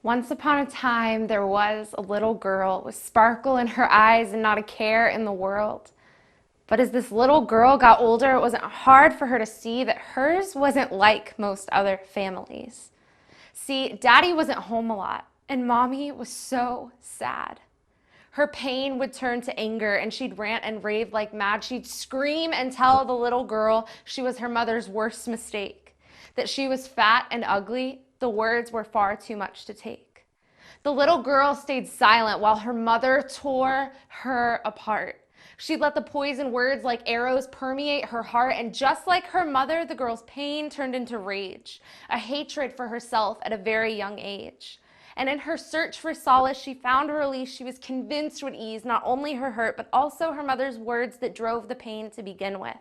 Once upon a time, there was a little girl with sparkle in her eyes and not a care in the world. But as this little girl got older, it wasn't hard for her to see that hers wasn't like most other families. See, Daddy wasn't home a lot, and Mommy was so sad. Her pain would turn to anger, and she'd rant and rave like mad. She'd scream and tell the little girl she was her mother's worst mistake, that she was fat and ugly. The words were far too much to take. The little girl stayed silent while her mother tore her apart. She'd let the poison words like arrows permeate her heart, and just like her mother, the girl's pain turned into rage, a hatred for herself at a very young age. And in her search for solace, she found a release she was convinced would ease not only her hurt, but also her mother's words that drove the pain to begin with.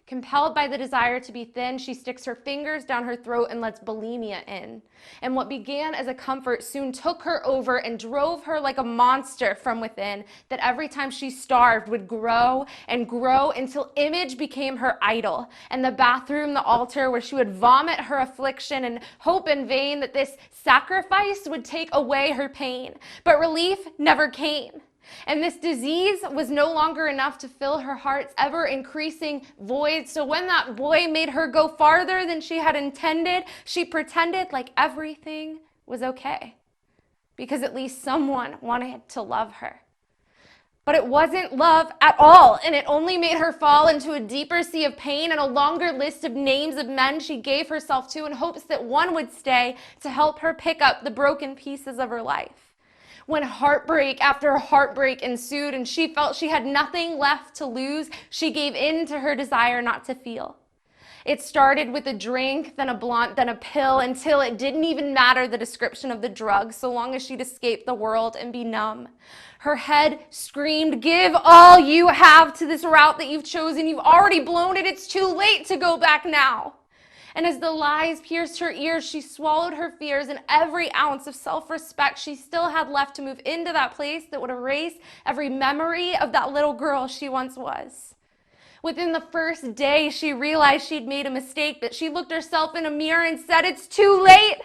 Compelled by the desire to be thin, she sticks her fingers down her throat and lets bulimia in. And what began as a comfort soon took her over and drove her like a monster from within, that every time she starved would grow and grow until image became her idol, and the bathroom the altar where she would vomit her affliction and hope in vain that this sacrifice would take away her pain. But relief never came. And this disease was no longer enough to fill her heart's ever-increasing void. So when that boy made her go farther than she had intended, she pretended like everything was okay, because at least someone wanted to love her. But it wasn't love at all, and it only made her fall into a deeper sea of pain and a longer list of names of men she gave herself to in hopes that one would stay to help her pick up the broken pieces of her life. When heartbreak after heartbreak ensued and she felt she had nothing left to lose, she gave in to her desire not to feel. It started with a drink, then a blunt, then a pill, until it didn't even matter the description of the drug, so long as she'd escape the world and be numb. Her head screamed, "Give all you have to this route that you've chosen. You've already blown it. It's too late to go back now." And as the lies pierced her ears, she swallowed her fears, and every ounce of self-respect she still had left to move into that place that would erase every memory of that little girl she once was. Within the first day, she realized she'd made a mistake, that she looked herself in a mirror and said, "It's too late."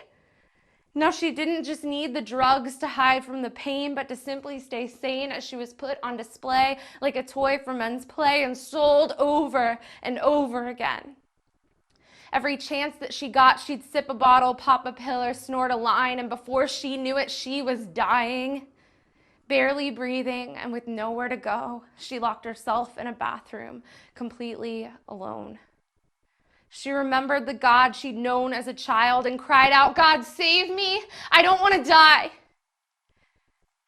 Now she didn't just need the drugs to hide from the pain, but to simply stay sane, as she was put on display like a toy for men's play and sold over and over again. Every chance that she got, she'd sip a bottle, pop a pill, or snort a line, and before she knew it, she was dying. Barely breathing and with nowhere to go, she locked herself in a bathroom, completely alone. She remembered the God she'd known as a child and cried out, "God, save me! I don't want to die!"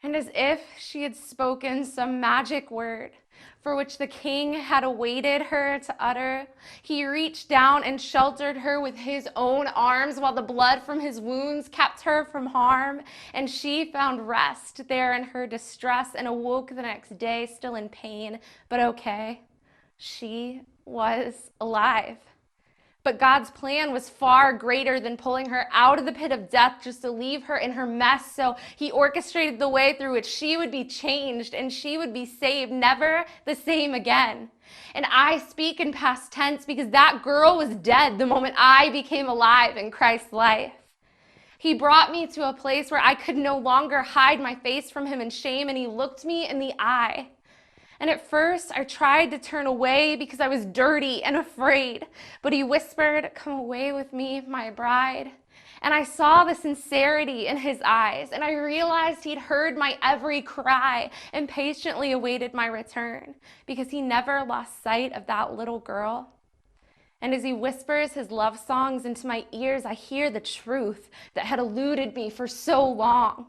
And as if she had spoken some magic word for which the king had awaited her to utter, he reached down and sheltered her with his own arms while the blood from his wounds kept her from harm. And she found rest there in her distress and awoke the next day still in pain, but okay. She was alive. But God's plan was far greater than pulling her out of the pit of death just to leave her in her mess. So he orchestrated the way through which she would be changed and she would be saved, never the same again. And I speak in past tense because that girl was dead the moment I became alive in Christ's life. He brought me to a place where I could no longer hide my face from him in shame, and he looked me in the eye. And at first, I tried to turn away because I was dirty and afraid. But he whispered, "Come away with me, my bride." And I saw the sincerity in his eyes, and I realized he'd heard my every cry and patiently awaited my return, because he never lost sight of that little girl. And as he whispers his love songs into my ears, I hear the truth that had eluded me for so long.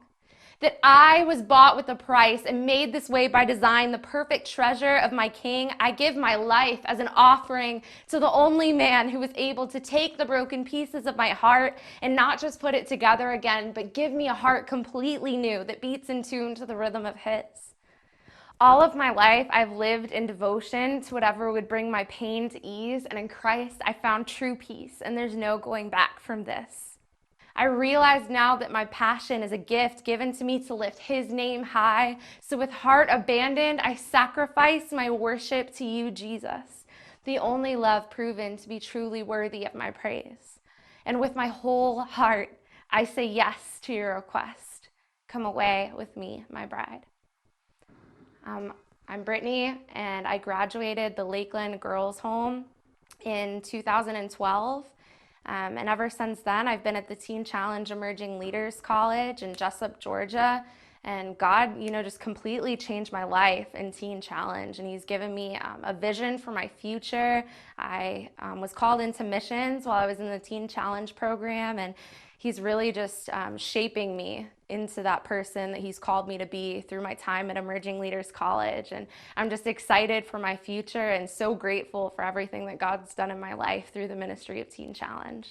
That I was bought with a price and made this way by design, the perfect treasure of my King. I give my life as an offering to the only man who was able to take the broken pieces of my heart and not just put it together again, but give me a heart completely new that beats in tune to the rhythm of his. All of my life, I've lived in devotion to whatever would bring my pain to ease, and in Christ, I found true peace, and there's no going back from this. I realize now that my passion is a gift given to me to lift his name high. So with heart abandoned, I sacrifice my worship to you, Jesus, the only love proven to be truly worthy of my praise. And with my whole heart, I say yes to your request. Come away with me, my bride. I'm Brittany, and I graduated the Lakeland Girls Home in 2012. And ever since then, I've been at the Teen Challenge Emerging Leaders College in Jesup, Georgia. And God, just completely changed my life in Teen Challenge. And He's given me a vision for my future. I was called into missions while I was in the Teen Challenge program. And He's really just shaping me into that person that He's called me to be through my time at Emerging Leaders College. And I'm just excited for my future and so grateful for everything that God's done in my life through the ministry of Teen Challenge.